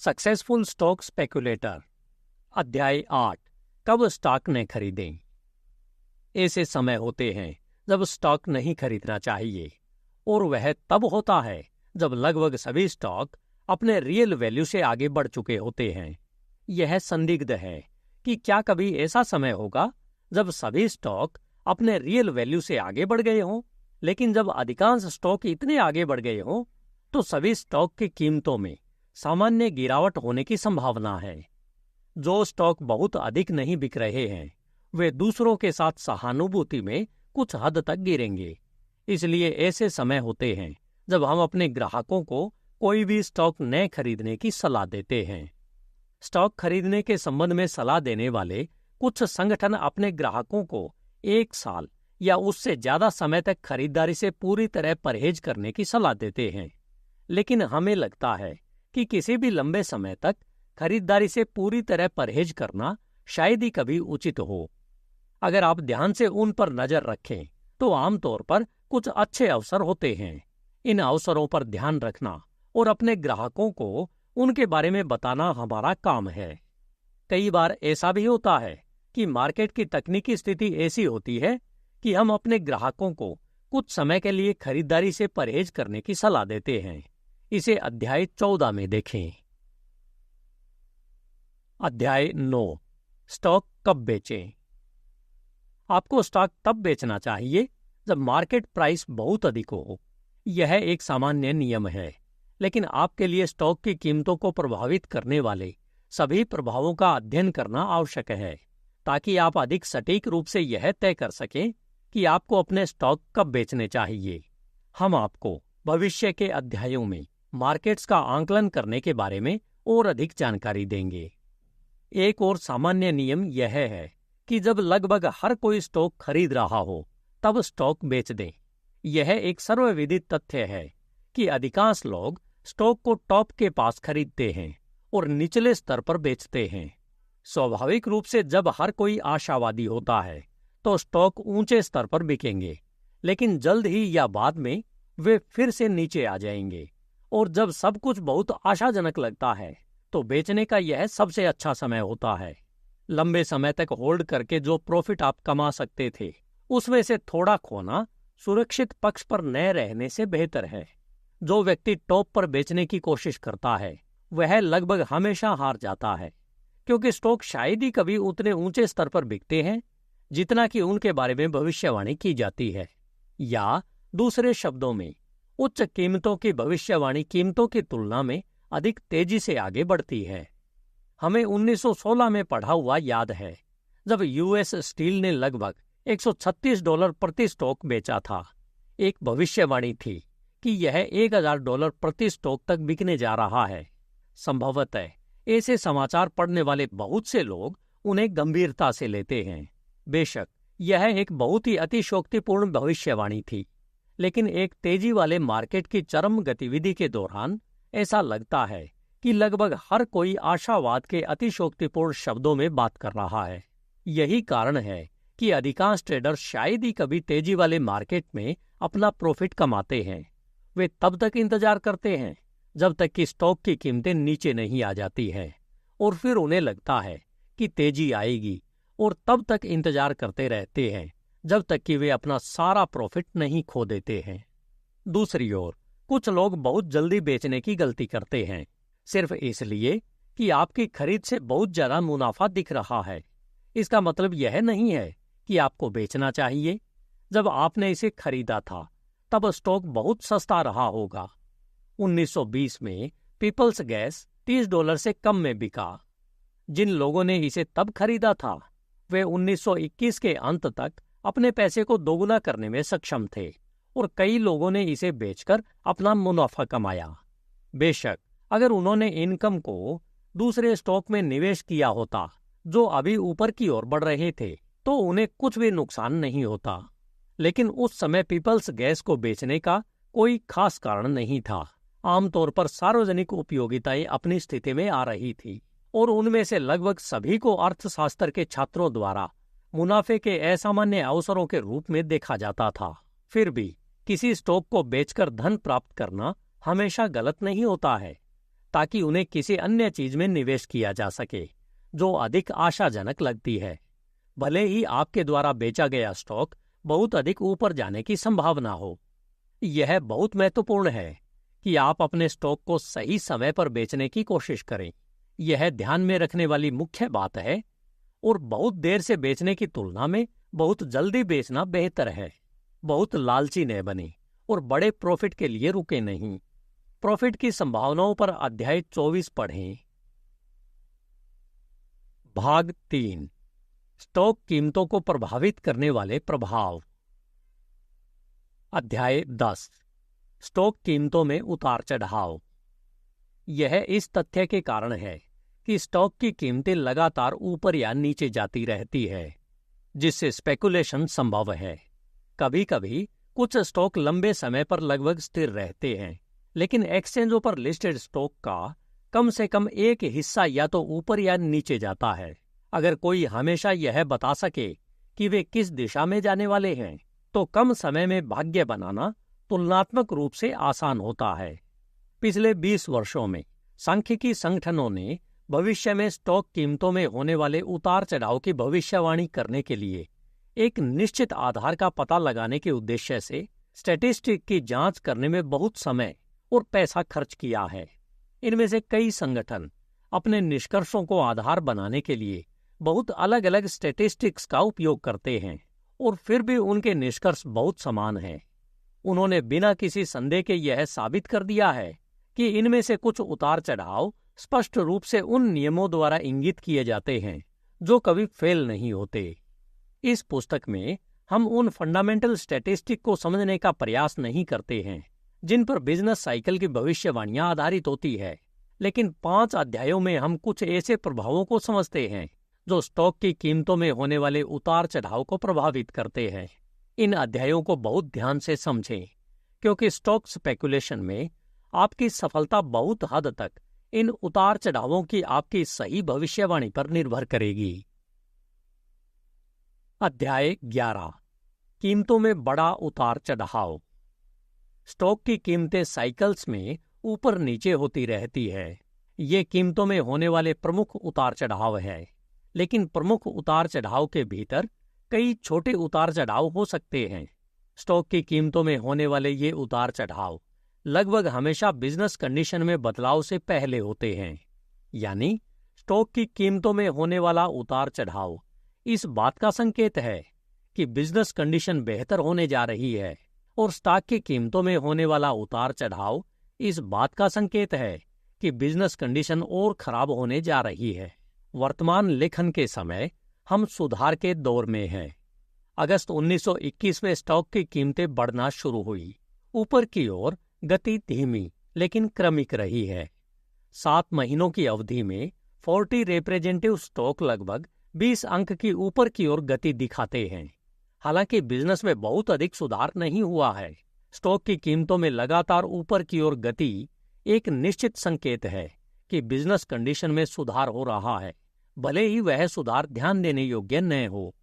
Successful stock स्पेक्युलेटर। अध्याय 8। कब stock न खरीदें। ऐसे समय होते हैं जब स्टॉक नहीं खरीदना चाहिए, और वह तब होता है जब लगभग सभी स्टॉक अपने रियल वैल्यू से आगे बढ़ चुके होते हैं। यह संदिग्ध है कि क्या कभी ऐसा समय होगा जब सभी स्टॉक अपने रियल वैल्यू से आगे बढ़ गए हों, लेकिन जब अधिकांश स्टॉक इतने आगे बढ़ गए हों तो सभी स्टॉक की कीमतों में सामान्य गिरावट होने की संभावना है। जो स्टॉक बहुत अधिक नहीं बिक रहे हैं वे दूसरों के साथ सहानुभूति में कुछ हद तक गिरेंगे। इसलिए ऐसे समय होते हैं जब हम अपने ग्राहकों को कोई भी स्टॉक न खरीदने की सलाह देते हैं। स्टॉक खरीदने के संबंध में सलाह देने वाले कुछ संगठन अपने ग्राहकों को 1 साल या उससे ज्यादा समय तक खरीदारी से पूरी तरह परहेज करने की सलाह देते हैं, लेकिन हमें लगता है कि किसी भी लंबे समय तक खरीदारी से पूरी तरह परहेज करना शायद ही कभी उचित हो। अगर आप ध्यान से उन पर नजर रखें तो आमतौर पर कुछ अच्छे अवसर होते हैं। इन अवसरों पर ध्यान रखना और अपने ग्राहकों को उनके बारे में बताना हमारा काम है। कई बार ऐसा भी होता है कि मार्केट की तकनीकी स्थिति ऐसी होती है कि हम अपने ग्राहकों को कुछ समय के लिए खरीदारी से परहेज करने की सलाह देते हैं। इसे अध्याय 14 में देखें। अध्याय 9। स्टॉक कब बेचें। आपको स्टॉक तब बेचना चाहिए जब मार्केट प्राइस बहुत अधिक हो। यह एक सामान्य नियम है, लेकिन आपके लिए स्टॉक की कीमतों को प्रभावित करने वाले सभी प्रभावों का अध्ययन करना आवश्यक है, ताकि आप अधिक सटीक रूप से यह तय कर सकें कि आपको अपने स्टॉक कब बेचने चाहिए। हम आपको भविष्य के अध्यायों में मार्केट्स का आंकलन करने के बारे में और अधिक जानकारी देंगे। एक और सामान्य नियम यह है कि जब लगभग हर कोई स्टॉक खरीद रहा हो तब स्टॉक बेच दें। यह एक सर्वविदित तथ्य है कि अधिकांश लोग स्टॉक को टॉप के पास खरीदते हैं और निचले स्तर पर बेचते हैं। स्वाभाविक रूप से जब हर कोई आशावादी होता है तो स्टॉक ऊंचे स्तर पर बिकेंगे, लेकिन जल्द ही या बाद में वे फिर से नीचे आ जाएंगे। और जब सब कुछ बहुत आशाजनक लगता है तो बेचने का यह सबसे अच्छा समय होता है। लंबे समय तक होल्ड करके जो प्रॉफिट आप कमा सकते थे उसमें से थोड़ा खोना सुरक्षित पक्ष पर न रहने से बेहतर है। जो व्यक्ति टॉप पर बेचने की कोशिश करता है वह लगभग हमेशा हार जाता है, क्योंकि स्टॉक शायद ही कभी उतने ऊंचे स्तर पर बिकते हैं जितना कि उनके बारे में भविष्यवाणी की जाती है, या दूसरे शब्दों में उच्च कीमतों की भविष्यवाणी कीमतों की तुलना में अधिक तेजी से आगे बढ़ती है। हमें 1916 में पढ़ा हुआ याद है जब यूएस स्टील ने लगभग $136 प्रति स्टॉक बेचा था। एक भविष्यवाणी थी कि यह $1000 प्रति स्टॉक तक बिकने जा रहा है। संभवतः ऐसे समाचार पढ़ने वाले बहुत से लोग उन्हें गंभीरता से लेते हैं। बेशक यह एक बहुत ही अतिशयोक्तिपूर्ण भविष्यवाणी थी, लेकिन एक तेजी वाले मार्केट की चरम गतिविधि के दौरान ऐसा लगता है कि लगभग हर कोई आशावाद के अतिशयोक्तिपूर्ण शब्दों में बात कर रहा है। यही कारण है कि अधिकांश ट्रेडर शायद ही कभी तेजी वाले मार्केट में अपना प्रॉफिट कमाते हैं। वे तब तक इंतजार करते हैं जब तक कि स्टॉक की कीमतें नीचे नहीं आ जाती हैं, और फिर उन्हें लगता है कि तेजी आएगी, और तब तक इंतजार करते रहते हैं जब तक कि वे अपना सारा प्रॉफिट नहीं खो देते हैं। दूसरी ओर कुछ लोग बहुत जल्दी बेचने की गलती करते हैं, सिर्फ इसलिए कि आपकी खरीद से बहुत ज्यादा मुनाफा दिख रहा है। इसका मतलब यह नहीं है कि आपको बेचना चाहिए। जब आपने इसे खरीदा था तब स्टॉक बहुत सस्ता रहा होगा। 1920 में पीपल्स गैस $30 से कम में बिका। जिन लोगों ने इसे तब खरीदा था वे 1921 के अंत तक अपने पैसे को दोगुना करने में सक्षम थे, और कई लोगों ने इसे बेचकर अपना मुनाफा कमाया। बेशक अगर उन्होंने इनकम को दूसरे स्टॉक में निवेश किया होता जो अभी ऊपर की ओर बढ़ रहे थे तो उन्हें कुछ भी नुकसान नहीं होता, लेकिन उस समय पीपल्स गैस को बेचने का कोई खास कारण नहीं था। आमतौर पर सार्वजनिक उपयोगिताएं अपनी स्थिति में आ रही थी, और उनमें से लगभग सभी को अर्थशास्त्र के छात्रों द्वारा मुनाफे के असामान्य अवसरों के रूप में देखा जाता था। फिर भी किसी स्टॉक को बेचकर धन प्राप्त करना हमेशा गलत नहीं होता है। ताकि उन्हें किसी अन्य चीज में निवेश किया जा सके जो अधिक आशाजनक लगती है, भले ही आपके द्वारा बेचा गया स्टॉक बहुत अधिक ऊपर जाने की संभावना हो। यह बहुत महत्वपूर्ण है कि आप अपने स्टॉक को सही समय पर बेचने की कोशिश करें। यह ध्यान में रखने वाली मुख्य बात है, और बहुत देर से बेचने की तुलना में बहुत जल्दी बेचना बेहतर है। बहुत लालची न बने और बड़े प्रॉफिट के लिए रुके नहीं। प्रॉफिट की संभावनाओं पर अध्याय 24 पढ़ें। भाग 3, स्टॉक कीमतों को प्रभावित करने वाले प्रभाव। अध्याय 10, स्टॉक कीमतों में उतार चढ़ाव। यह इस तथ्य के कारण है कि स्टॉक की कीमतें लगातार ऊपर या नीचे जाती रहती है, जिससे स्पेकुलेशन संभव है। कभी कभी कुछ स्टॉक लंबे समय पर लगभग स्थिर रहते हैं, लेकिन एक्सचेंजों पर लिस्टेड स्टॉक का कम से कम एक हिस्सा या तो ऊपर या नीचे जाता है। अगर कोई हमेशा यह बता सके कि वे किस दिशा में जाने वाले हैं, तो कम समय में भाग्य बनाना तुलनात्मक रूप से आसान होता है। पिछले 20 वर्षों में सांख्यिकी संगठनों ने भविष्य में स्टॉक कीमतों में होने वाले उतार चढ़ाव की भविष्यवाणी करने के लिए एक निश्चित आधार का पता लगाने के उद्देश्य से स्टैटिस्टिक की जांच करने में बहुत समय और पैसा खर्च किया है। इनमें से कई संगठन अपने निष्कर्षों को आधार बनाने के लिए बहुत अलग अलग स्टैटिस्टिक्स का उपयोग करते हैं, और फिर भी उनके निष्कर्ष बहुत समान हैं। उन्होंने बिना किसी संदेह के यह साबित कर दिया है कि इनमें से कुछ उतार चढ़ाव स्पष्ट रूप से उन नियमों द्वारा इंगित किए जाते हैं जो कभी फेल नहीं होते। इस पुस्तक में हम उन फंडामेंटल स्टैटिस्टिक को समझने का प्रयास नहीं करते हैं जिन पर बिजनेस साइकिल की भविष्यवाणियां आधारित होती है, लेकिन 5 अध्यायों में हम कुछ ऐसे प्रभावों को समझते हैं जो स्टॉक की कीमतों में होने वाले उतार चढ़ाव को प्रभावित करते हैं। इन अध्यायों को बहुत ध्यान से समझें, क्योंकि स्टॉक स्पेकुलेशन में आपकी सफलता बहुत हद तक इन उतार चढ़ावों की आपकी सही भविष्यवाणी पर निर्भर करेगी। अध्याय 11, कीमतों में बड़ा उतार चढ़ाव। स्टॉक की कीमतें साइकिल्स में ऊपर नीचे होती रहती है। ये कीमतों में होने वाले प्रमुख उतार चढ़ाव है, लेकिन प्रमुख उतार चढ़ाव के भीतर कई छोटे उतार चढ़ाव हो सकते हैं। स्टॉक की कीमतों में होने वाले ये उतार चढ़ाव लगभग हमेशा बिजनेस कंडीशन में बदलाव से पहले होते हैं। यानी स्टॉक की कीमतों में होने वाला उतार चढ़ाव इस बात का संकेत है कि बिजनेस कंडीशन बेहतर होने जा रही है, और स्टॉक की कीमतों में होने वाला उतार चढ़ाव इस बात का संकेत है कि बिजनेस कंडीशन और खराब होने जा रही है। वर्तमान लेखन के समय हम सुधार के दौर में हैं। अगस्त 1921 में स्टॉक की कीमतें बढ़ना शुरू हुई। ऊपर की ओर गति धीमी लेकिन क्रमिक रही है। 7 महीनों की अवधि में 40 रिप्रेजेंटेटिव स्टॉक लगभग 20 अंक की ऊपर की ओर गति दिखाते हैं। हालांकि बिजनेस में बहुत अधिक सुधार नहीं हुआ है, स्टॉक की कीमतों में लगातार ऊपर की ओर गति एक निश्चित संकेत है कि बिजनेस कंडीशन में सुधार हो रहा है, भले ही वह सुधार ध्यान देने योग्य न हो।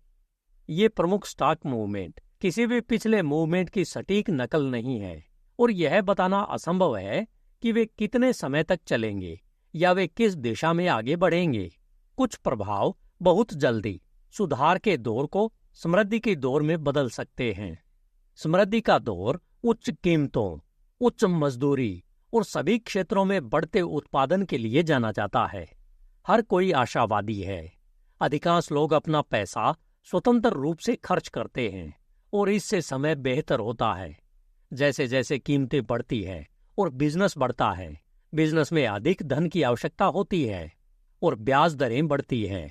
ये प्रमुख स्टॉक मूवमेंट किसी भी पिछले मूवमेंट की सटीक नकल नहीं है, और यह बताना असंभव है कि वे कितने समय तक चलेंगे या वे किस दिशा में आगे बढ़ेंगे। कुछ प्रभाव बहुत जल्दी सुधार के दौर को समृद्धि के दौर में बदल सकते हैं। समृद्धि का दौर उच्च कीमतों, उच्च मजदूरी और सभी क्षेत्रों में बढ़ते उत्पादन के लिए जाना जाता है। हर कोई आशावादी है। अधिकांश लोग अपना पैसा स्वतंत्र रूप से खर्च करते हैं, और इससे समय बेहतर होता है। जैसे जैसे कीमतें बढ़ती है और बिजनेस बढ़ता है, बिजनेस में अधिक धन की आवश्यकता होती है और ब्याज दरें बढ़ती है।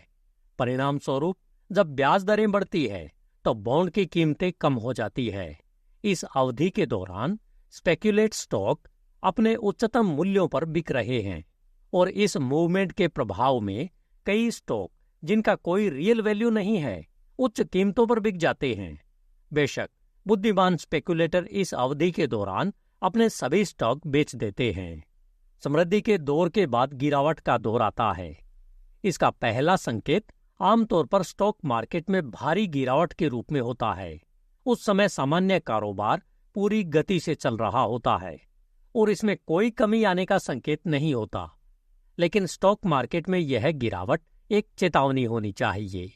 परिणाम स्वरूप जब ब्याज दरें बढ़ती है तो बॉन्ड की कीमतें कम हो जाती है। इस अवधि के दौरान स्पेक्युलेट स्टॉक अपने उच्चतम मूल्यों पर बिक रहे हैं, और इस मूवमेंट के प्रभाव में कई स्टॉक जिनका कोई रियल वैल्यू नहीं है उच्च कीमतों पर बिक जाते हैं। बेशक बुद्धिमान स्पेकुलेटर इस अवधि के दौरान अपने सभी स्टॉक बेच देते हैं। समृद्धि के दौर के बाद गिरावट का दौर आता है। इसका पहला संकेत आमतौर पर स्टॉक मार्केट में भारी गिरावट के रूप में होता है। उस समय सामान्य कारोबार पूरी गति से चल रहा होता है और इसमें कोई कमी आने का संकेत नहीं होता। लेकिन स्टॉक मार्केट में यह गिरावट एक चेतावनी होनी चाहिए।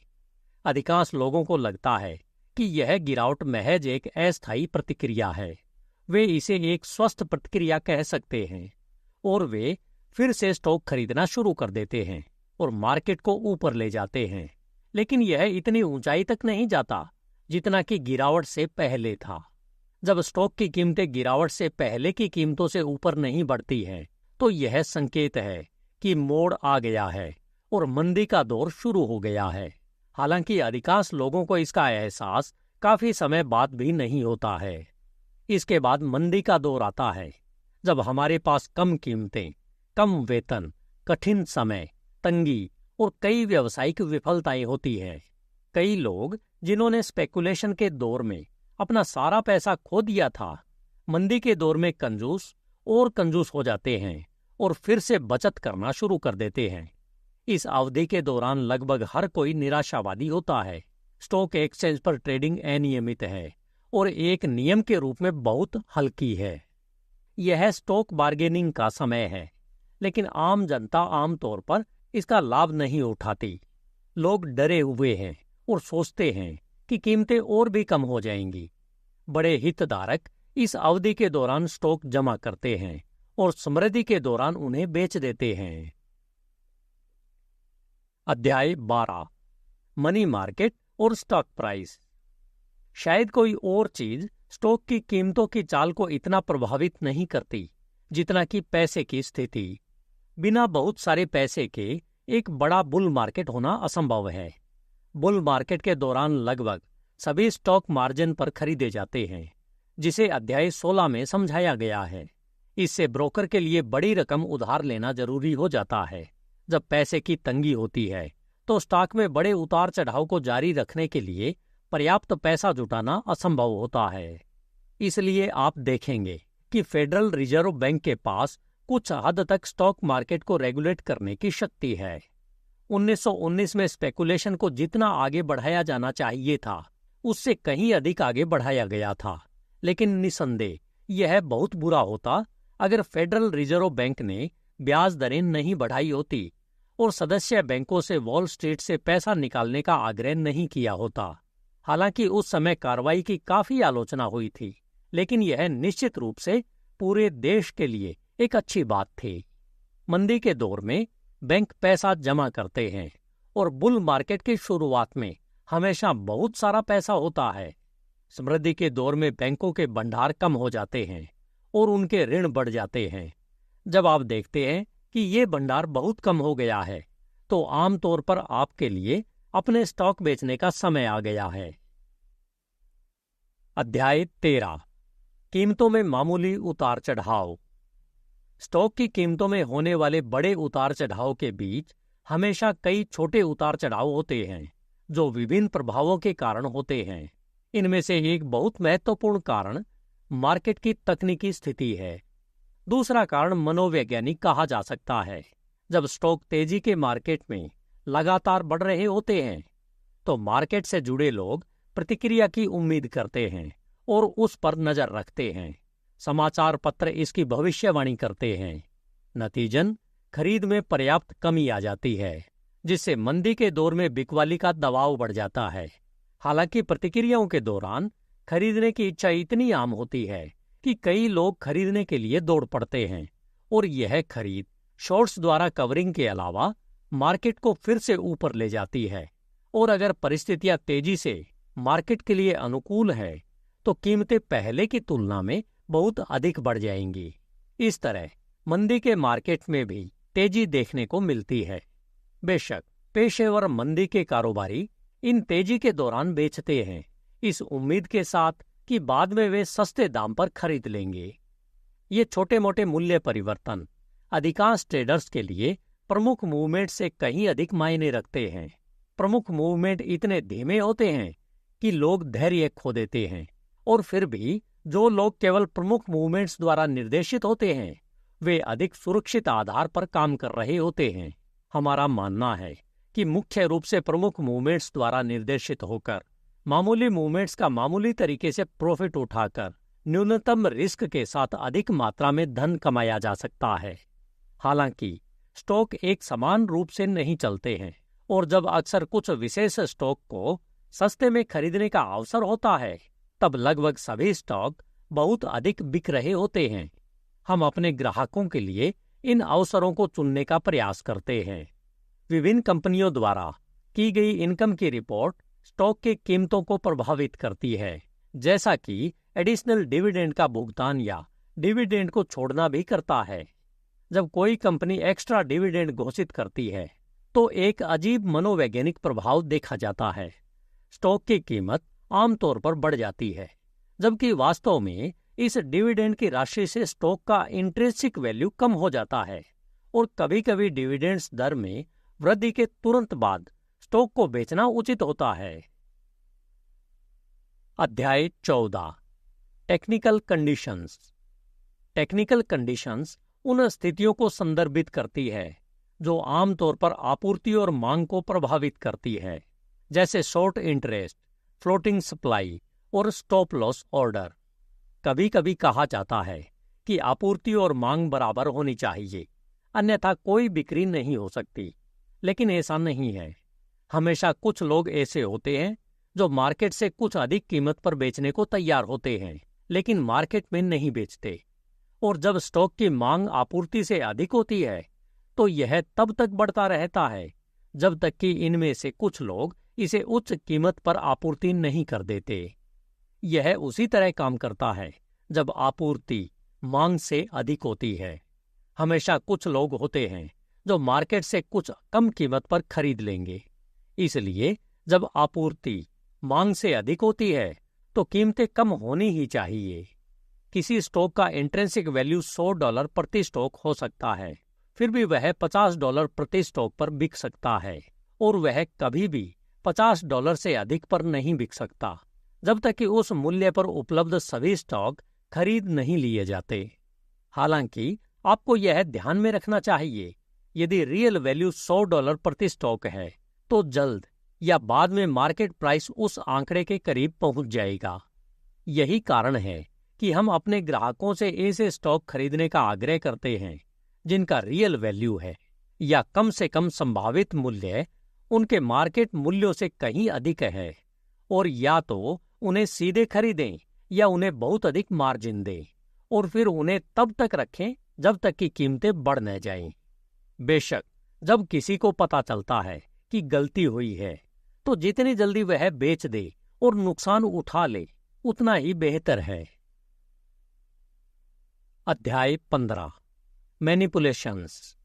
अधिकांश लोगों को लगता है कि यह गिरावट महज एक अस्थायी प्रतिक्रिया है। वे इसे एक स्वस्थ प्रतिक्रिया कह सकते हैं और वे फिर से स्टॉक खरीदना शुरू कर देते हैं और मार्केट को ऊपर ले जाते हैं। लेकिन यह इतनी ऊंचाई तक नहीं जाता जितना कि गिरावट से पहले था। जब स्टॉक की कीमतें गिरावट से पहले की कीमतों से ऊपर नहीं बढ़ती हैं, तो यह संकेत है कि मोड़ आ गया है और मंदी का दौर शुरू हो गया है। हालांकि अधिकांश लोगों को इसका एहसास काफी समय बाद भी नहीं होता है। इसके बाद मंदी का दौर आता है, जब हमारे पास कम कीमतें, कम वेतन, कठिन समय, तंगी और कई व्यावसायिक विफलताएं होती हैं। कई लोग जिन्होंने स्पेकुलेशन के दौर में अपना सारा पैसा खो दिया था, मंदी के दौर में कंजूस और कंजूस हो जाते हैं और फिर से बचत करना शुरू कर देते हैं। इस अवधि के दौरान लगभग हर कोई निराशावादी होता है। स्टॉक एक्सचेंज पर ट्रेडिंग अनियमित है और एक नियम के रूप में बहुत हल्की है। यह स्टॉक बार्गेनिंग का समय है, लेकिन आम जनता आमतौर पर इसका लाभ नहीं उठाती। लोग डरे हुए हैं और सोचते हैं कि कीमतें और भी कम हो जाएंगी। बड़े हितधारक इस अवधि के दौरान स्टॉक जमा करते हैं और समृद्धि के दौरान उन्हें बेच देते हैं। अध्याय 12, मनी मार्केट और स्टॉक प्राइस। शायद कोई और चीज स्टॉक की कीमतों की चाल को इतना प्रभावित नहीं करती जितना कि पैसे की स्थिति। बिना बहुत सारे पैसे के एक बड़ा बुल मार्केट होना असंभव है। बुल मार्केट के दौरान लगभग सभी स्टॉक मार्जिन पर खरीदे जाते हैं, जिसे अध्याय 16 में समझाया गया है। इससे ब्रोकर के लिए बड़ी रकम उधार लेना जरूरी हो जाता है। जब पैसे की तंगी होती है, तो स्टॉक में बड़े उतार चढ़ाव को जारी रखने के लिए पर्याप्त पैसा जुटाना असंभव होता है। इसलिए आप देखेंगे कि फेडरल रिजर्व बैंक के पास कुछ हद तक स्टॉक मार्केट को रेगुलेट करने की शक्ति है। 1919 में स्पेकुलेशन को जितना आगे बढ़ाया जाना चाहिए था, उससे कहीं अधिक आगे बढ़ाया गया था। लेकिन निसंदेह यह बहुत बुरा होता अगर फेडरल रिजर्व बैंक ने ब्याज दरें नहीं बढ़ाई होती और सदस्य बैंकों से वॉल स्ट्रीट से पैसा निकालने का आग्रह नहीं किया होता। हालांकि उस समय कार्रवाई की काफी आलोचना हुई थी, लेकिन यह निश्चित रूप से पूरे देश के लिए एक अच्छी बात थी। मंदी के दौर में बैंक पैसा जमा करते हैं और बुल मार्केट की शुरुआत में हमेशा बहुत सारा पैसा होता है। समृद्धि के दौर में बैंकों के भंडार कम हो जाते हैं और उनके ऋण बढ़ जाते हैं। जब आप देखते हैं कि ये भंडार बहुत कम हो गया है, तो आमतौर पर आपके लिए अपने स्टॉक बेचने का समय आ गया है। अध्याय 13, कीमतों में मामूली उतार चढ़ाव। स्टॉक की कीमतों में होने वाले बड़े उतार चढ़ाव के बीच हमेशा कई छोटे उतार चढ़ाव होते हैं, जो विभिन्न प्रभावों के कारण होते हैं। इनमें से एक बहुत महत्वपूर्ण कारण मार्केट की तकनीकी स्थिति है। दूसरा कारण मनोवैज्ञानिक कहा जा सकता है। जब स्टॉक तेजी के मार्केट में लगातार बढ़ रहे होते हैं, तो मार्केट से जुड़े लोग प्रतिक्रिया की उम्मीद करते हैं और उस पर नजर रखते हैं। समाचार पत्र इसकी भविष्यवाणी करते हैं। नतीजन खरीद में पर्याप्त कमी आ जाती है, जिससे मंदी के दौर में बिकवाली का दबाव बढ़ जाता है। हालांकि प्रतिक्रियाओं के दौरान खरीदने की इच्छा इतनी आम होती है कि कई लोग खरीदने के लिए दौड़ पड़ते हैं और यह खरीद शॉर्ट्स द्वारा कवरिंग के अलावा मार्केट को फिर से ऊपर ले जाती है। और अगर परिस्थितियां तेजी से मार्केट के लिए अनुकूल है, तो कीमतें पहले की तुलना में बहुत अधिक बढ़ जाएंगी। इस तरह मंदी के मार्केट में भी तेजी देखने को मिलती है। बेशक पेशेवर मंदी के कारोबारी इन तेजी के दौरान बेचते हैं, इस उम्मीद के साथ कि बाद में वे सस्ते दाम पर खरीद लेंगे। ये छोटे मोटे मूल्य परिवर्तन अधिकांश ट्रेडर्स के लिए प्रमुख मूवमेंट से कहीं अधिक मायने रखते हैं। प्रमुख मूवमेंट इतने धीमे होते हैं कि लोग धैर्य खो देते हैं, और फिर भी जो लोग केवल प्रमुख मूवमेंट्स द्वारा निर्देशित होते हैं, वे अधिक सुरक्षित आधार पर काम कर रहे होते हैं। हमारा मानना है कि मुख्य रूप से प्रमुख मूवमेंट्स द्वारा निर्देशित होकर मामूली मूवमेंट्स का मामूली तरीके से प्रॉफिट उठाकर न्यूनतम रिस्क के साथ अधिक मात्रा में धन कमाया जा सकता है। हालांकि स्टॉक एक समान रूप से नहीं चलते हैं और जब अक्सर कुछ विशेष स्टॉक को सस्ते में खरीदने का अवसर होता है, तब लगभग सभी स्टॉक बहुत अधिक बिक रहे होते हैं। हम अपने ग्राहकों के लिए इन अवसरों को चुनने का प्रयास करते हैं। विभिन्न कंपनियों द्वारा की गई इनकम की रिपोर्ट स्टॉक की कीमतों को प्रभावित करती है, जैसा कि एडिशनल डिविडेंड का भुगतान या डिविडेंड को छोड़ना भी करता है। जब कोई कंपनी एक्स्ट्रा डिविडेंड घोषित करती है, तो एक अजीब मनोवैज्ञानिक प्रभाव देखा जाता है। स्टॉक की कीमत आमतौर पर बढ़ जाती है, जबकि वास्तव में इस डिविडेंड की राशि से स्टॉक का इंट्रिंसिक वैल्यू कम हो जाता है और कभी-कभी डिविडेंड्स दर में वृद्धि के तुरंत बाद स्टॉक को बेचना उचित होता है। अध्याय 14 टेक्निकल कंडीशंस। टेक्निकल कंडीशंस उन स्थितियों को संदर्भित करती है जो आमतौर पर आपूर्ति और मांग को प्रभावित करती है, जैसे शॉर्ट इंटरेस्ट, फ्लोटिंग सप्लाई और स्टॉप लॉस ऑर्डर। कभी कभी कहा जाता है कि आपूर्ति और मांग बराबर होनी चाहिए, अन्यथा कोई बिक्री नहीं हो सकती, लेकिन ऐसा नहीं है। हमेशा कुछ लोग ऐसे होते हैं जो मार्केट से कुछ अधिक कीमत पर बेचने को तैयार होते हैं, लेकिन मार्केट में नहीं बेचते। और जब स्टॉक की मांग आपूर्ति से अधिक होती है, तो यह तब तक बढ़ता रहता है जब तक कि इनमें से कुछ लोग इसे उच्च कीमत पर आपूर्ति नहीं कर देते। यह उसी तरह काम करता है जब आपूर्ति मांग से अधिक होती है। हमेशा कुछ लोग होते हैं जो मार्केट से कुछ कम कीमत पर खरीद लेंगे। इसलिए जब आपूर्ति मांग से अधिक होती है, तो कीमतें कम होनी ही चाहिए। किसी स्टॉक का इंट्रिंसिक वैल्यू $100 प्रति स्टॉक हो सकता है, फिर भी वह $50 प्रति स्टॉक पर बिक सकता है, और वह कभी भी $50 से अधिक पर नहीं बिक सकता, जब तक कि उस मूल्य पर उपलब्ध सभी स्टॉक खरीद नहीं लिए जाते। हालांकि आपको यह ध्यान में रखना चाहिए, यदि रियल वैल्यू $100 प्रति स्टॉक है, तो जल्द या बाद में मार्केट प्राइस उस आंकड़े के करीब पहुंच जाएगा। यही कारण है कि हम अपने ग्राहकों से ऐसे स्टॉक खरीदने का आग्रह करते हैं जिनका रियल वैल्यू है या कम से कम संभावित मूल्य उनके मार्केट मूल्यों से कहीं अधिक है, और या तो उन्हें सीधे खरीदें या उन्हें बहुत अधिक मार्जिन दें, और फिर उन्हें तब तक रखें जब तक कि कीमतें बढ़ न जाएं। बेशक जब किसी को पता चलता है कि गलती हुई है, तो जितनी जल्दी वह बेच दे और नुकसान उठा ले, उतना ही बेहतर है। अध्याय 15 मैनिपुलेशंस।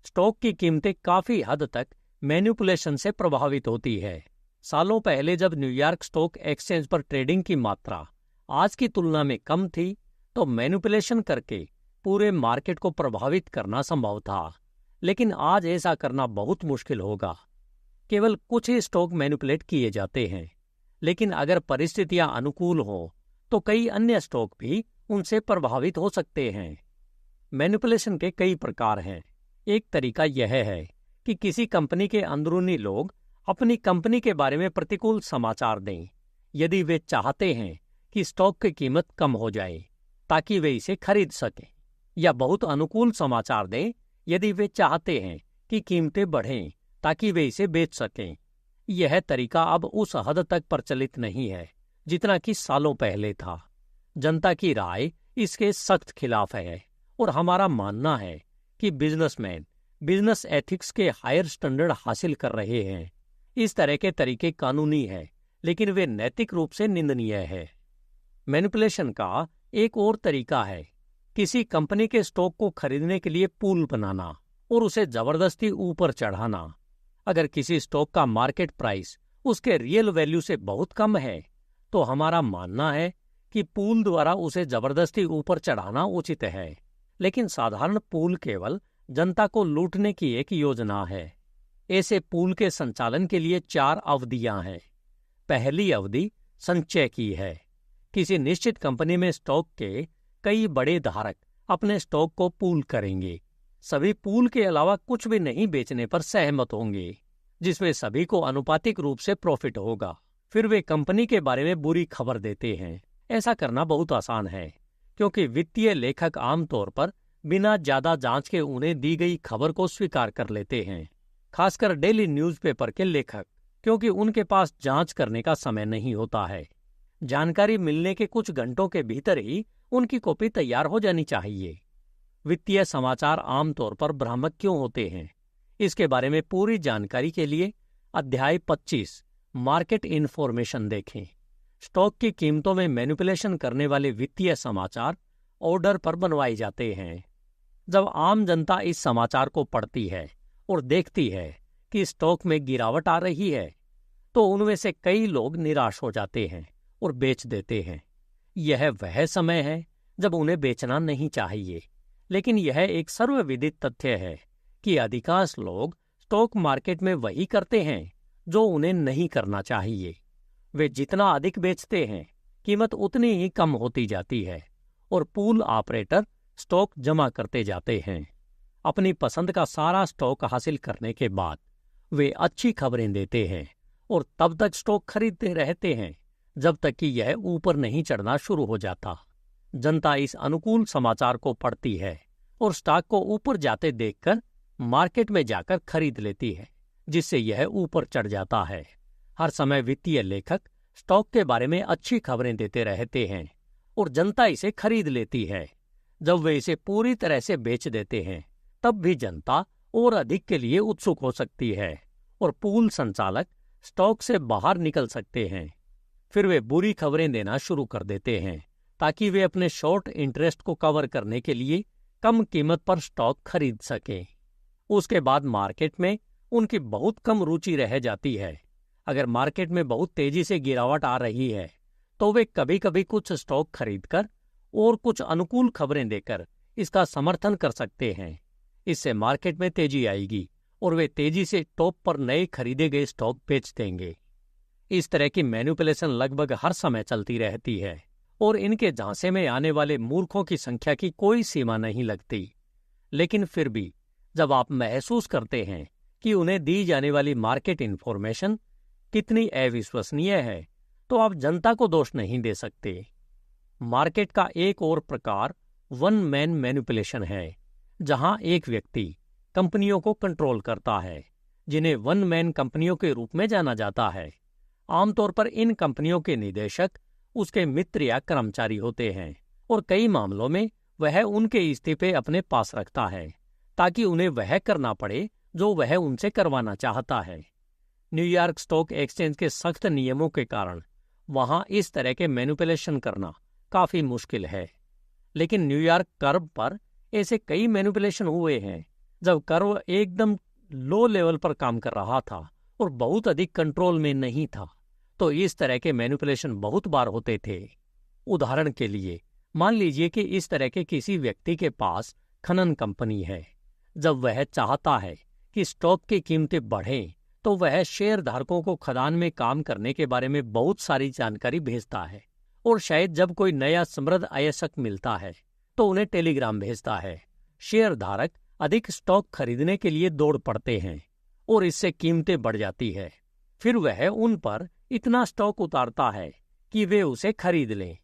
स्टॉक की कीमतें काफी हद तक मैनिपुलेशन से प्रभावित होती है। सालों पहले जब न्यूयॉर्क स्टॉक एक्सचेंज पर ट्रेडिंग की मात्रा आज की तुलना में कम थी, तो मैनिपुलेशन करके पूरे मार्केट को प्रभावित करना संभव था, लेकिन आज ऐसा करना बहुत मुश्किल होगा। केवल कुछ ही स्टॉक मैनिपुलेट किए जाते हैं, लेकिन अगर परिस्थितियां अनुकूल हो तो कई अन्य स्टॉक भी उनसे प्रभावित हो सकते हैं। मैनिपुलेशन के कई प्रकार हैं। एक तरीका यह है कि किसी कंपनी के अंदरूनी लोग अपनी कंपनी के बारे में प्रतिकूल समाचार दें, यदि वे चाहते हैं कि स्टॉक की कीमत कम हो जाए ताकि वे इसे खरीद सकें, या बहुत अनुकूल समाचार दें यदि वे चाहते हैं कि कीमतें बढ़ें ताकि वे इसे बेच सकें। यह तरीका अब उस हद तक प्रचलित नहीं है जितना कि सालों पहले था। जनता की राय इसके सख्त खिलाफ है, और हमारा मानना है कि बिजनेसमैन बिजनेस एथिक्स के हायर स्टैंडर्ड हासिल कर रहे हैं। इस तरह के तरीके कानूनी है, लेकिन वे नैतिक रूप से निंदनीय है। मैनिपुलेशन का एक और तरीका है किसी कंपनी के स्टॉक को खरीदने के लिए पूल बनाना और उसे जबरदस्ती ऊपर चढ़ाना। अगर किसी स्टॉक का मार्केट प्राइस उसके रियल वैल्यू से बहुत कम है, तो हमारा मानना है कि पूल द्वारा उसे जबरदस्ती ऊपर चढ़ाना उचित है। लेकिन साधारण पूल केवल जनता को लूटने की एक योजना है। ऐसे पूल के संचालन के लिए 4 अवधियां हैं। पहली अवधि संचय की है। किसी निश्चित कंपनी में स्टॉक के कई बड़े धारक अपने स्टॉक को पूल करेंगे। सभी पूल के अलावा कुछ भी नहीं बेचने पर सहमत होंगे, जिसमें सभी को आनुपातिक रूप से प्रॉफिट होगा। फिर वे कंपनी के बारे में बुरी खबर देते हैं, ऐसा करना बहुत आसान है, क्योंकि वित्तीय लेखक आमतौर पर बिना ज्यादा जांच के उन्हें दी गई खबर को स्वीकार कर लेते हैं। खासकर डेली न्यूज़पेपर के लेखक, क्योंकि उनके पास जांच करने का समय नहीं होता है। जानकारी मिलने के कुछ घंटों के भीतर ही उनकी कॉपी तैयार हो जानी चाहिए। वित्तीय समाचार आमतौर पर भ्रामक क्यों होते हैं, इसके बारे में पूरी जानकारी के लिए अध्याय 25 मार्केट इन्फॉर्मेशन देखें। स्टॉक की कीमतों में मैनिपुलेशन करने वाले वित्तीय समाचार ऑर्डर पर बनवाए जाते हैं। जब आम जनता इस समाचार को पढ़ती है और देखती है कि स्टॉक में गिरावट आ रही है, तो उनमें से कई लोग निराश हो जाते हैं और बेच देते हैं। यह वह समय है जब उन्हें बेचना नहीं चाहिए, लेकिन यह एक सर्वविदित तथ्य है कि अधिकांश लोग स्टॉक मार्केट में वही करते हैं जो उन्हें नहीं करना चाहिए। वे जितना अधिक बेचते हैं, कीमत उतनी ही कम होती जाती है और पूल ऑपरेटर स्टॉक जमा करते जाते हैं। अपनी पसंद का सारा स्टॉक हासिल करने के बाद वे अच्छी खबरें देते हैं और तब तक स्टॉक खरीदते रहते हैं जब तक कि यह ऊपर नहीं चढ़ना शुरू हो जाता। जनता इस अनुकूल समाचार को पढ़ती है और स्टॉक को ऊपर जाते देखकर मार्केट में जाकर खरीद लेती है, जिससे यह ऊपर चढ़ जाता है। हर समय वित्तीय लेखक स्टॉक के बारे में अच्छी खबरें देते रहते हैं और जनता इसे खरीद लेती है। जब वे इसे पूरी तरह से बेच देते हैं, तब भी जनता और अधिक के लिए उत्सुक हो सकती है और पूल संचालक स्टॉक से बाहर निकल सकते हैं। फिर वे बुरी खबरें देना शुरू कर देते हैं ताकि वे अपने शॉर्ट इंटरेस्ट को कवर करने के लिए कम कीमत पर स्टॉक खरीद सकें। उसके बाद मार्केट में उनकी बहुत कम रुचि रह जाती है। अगर मार्केट में बहुत तेजी से गिरावट आ रही है, तो वे कभी कभी कुछ स्टॉक खरीदकर और कुछ अनुकूल खबरें देकर इसका समर्थन कर सकते हैं। इससे मार्केट में तेजी आएगी और वे तेजी से टॉप पर नए खरीदे गए स्टॉक बेच देंगे। इस तरह की मैनिपुलेशन लगभग हर समय चलती रहती है और इनके झांसे में आने वाले मूर्खों की संख्या की कोई सीमा नहीं लगती। लेकिन फिर भी जब आप महसूस करते हैं कि उन्हें दी जाने वाली मार्केट इन्फॉर्मेशन कितनी अविश्वसनीय है, तो आप जनता को दोष नहीं दे सकते। मार्केट का एक और प्रकार वन मैन मैनिपुलेशन है, जहां एक व्यक्ति कंपनियों को कंट्रोल करता है, जिन्हें वन मैन कंपनियों के रूप में जाना जाता है। आमतौर पर इन कंपनियों के निदेशक उसके मित्र या कर्मचारी होते हैं और कई मामलों में वह उनके इस्तीफे अपने पास रखता है ताकि उन्हें वह करना पड़े जो वह उनसे करवाना चाहता है। न्यूयॉर्क स्टॉक एक्सचेंज के सख्त नियमों के कारण वहां इस तरह के मैनिपुलेशन करना काफी मुश्किल है। लेकिन न्यूयॉर्क कर्व पर ऐसे कई मैनिपुलेशन हुए हैं जब कर्व एकदम लो लेवल पर काम कर रहा था और बहुत अधिक कंट्रोल में नहीं था, तो इस तरह के मैनिपुलेशन बहुत बार होते थे। उदाहरण के लिए मान लीजिए कि इस तरह के किसी व्यक्ति के पास खनन कंपनी है। जब वह चाहता है कि स्टॉक की कीमतें बढ़ें, तो वह शेयर धारकों को खदान में काम करने के बारे में बहुत सारी जानकारी भेजता है और शायद जब कोई नया समृद्ध अयस्क मिलता है तो उन्हें टेलीग्राम भेजता है। शेयर धारक अधिक स्टॉक खरीदने के लिए दौड़ पड़ते हैं और इससे कीमतें बढ़ जाती है। फिर वह उन पर इतना स्टॉक उतारता है कि वे उसे खरीद लें।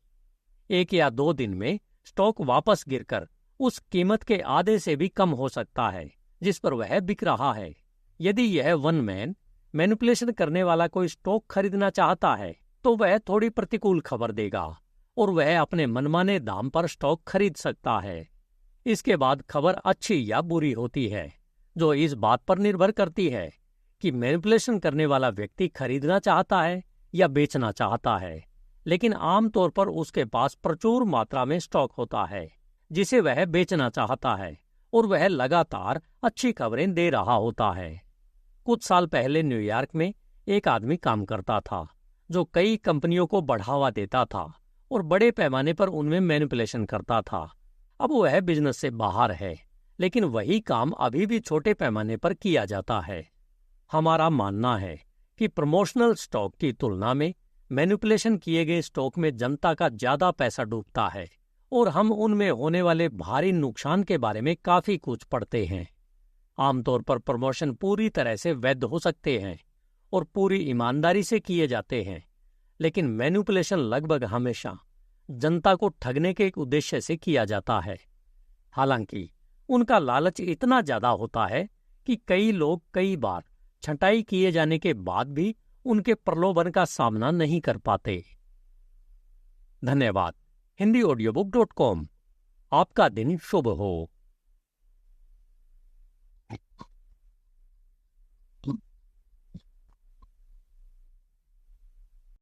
1 या 2 दिन में स्टॉक वापस गिरकर उस कीमत के आधे से भी कम हो सकता है जिस पर वह बिक रहा है। यदि यह वन मैन मैनिपुलेशन करने वाला कोई स्टॉक खरीदना चाहता है, तो वह थोड़ी प्रतिकूल खबर देगा और वह अपने मनमाने दाम पर स्टॉक खरीद सकता है। इसके बाद खबर अच्छी या बुरी होती है, जो इस बात पर निर्भर करती है कि मैनिपुलेशन करने वाला व्यक्ति खरीदना चाहता है या बेचना चाहता है। लेकिन आमतौर पर उसके पास प्रचुर मात्रा में स्टॉक होता है जिसे वह बेचना चाहता है और वह लगातार अच्छी खबरें दे रहा होता है। कुछ साल पहले न्यूयॉर्क में एक आदमी काम करता था जो कई कंपनियों को बढ़ावा देता था और बड़े पैमाने पर उनमें मैनिपुलेशन करता था। अब वह बिजनेस से बाहर है, लेकिन वही काम अभी भी छोटे पैमाने पर किया जाता है। हमारा मानना है कि प्रमोशनल स्टॉक की तुलना में मैनिपुलेशन किए गए स्टॉक में जनता का ज्यादा पैसा डूबता है और हम उनमें होने वाले भारी नुकसान के बारे में काफी कुछ पढ़ते हैं। आमतौर पर प्रमोशन पूरी तरह से वैध हो सकते हैं और पूरी ईमानदारी से किए जाते हैं, लेकिन मैनिपुलेशन लगभग हमेशा जनता को ठगने के एक उद्देश्य से किया जाता है। हालांकि उनका लालच इतना ज्यादा होता है कि कई लोग कई बार छंटाई किए जाने के बाद भी उनके प्रलोभन का सामना नहीं कर पाते। धन्यवाद। HindiAudiobook.com। आपका दिन शुभ हो।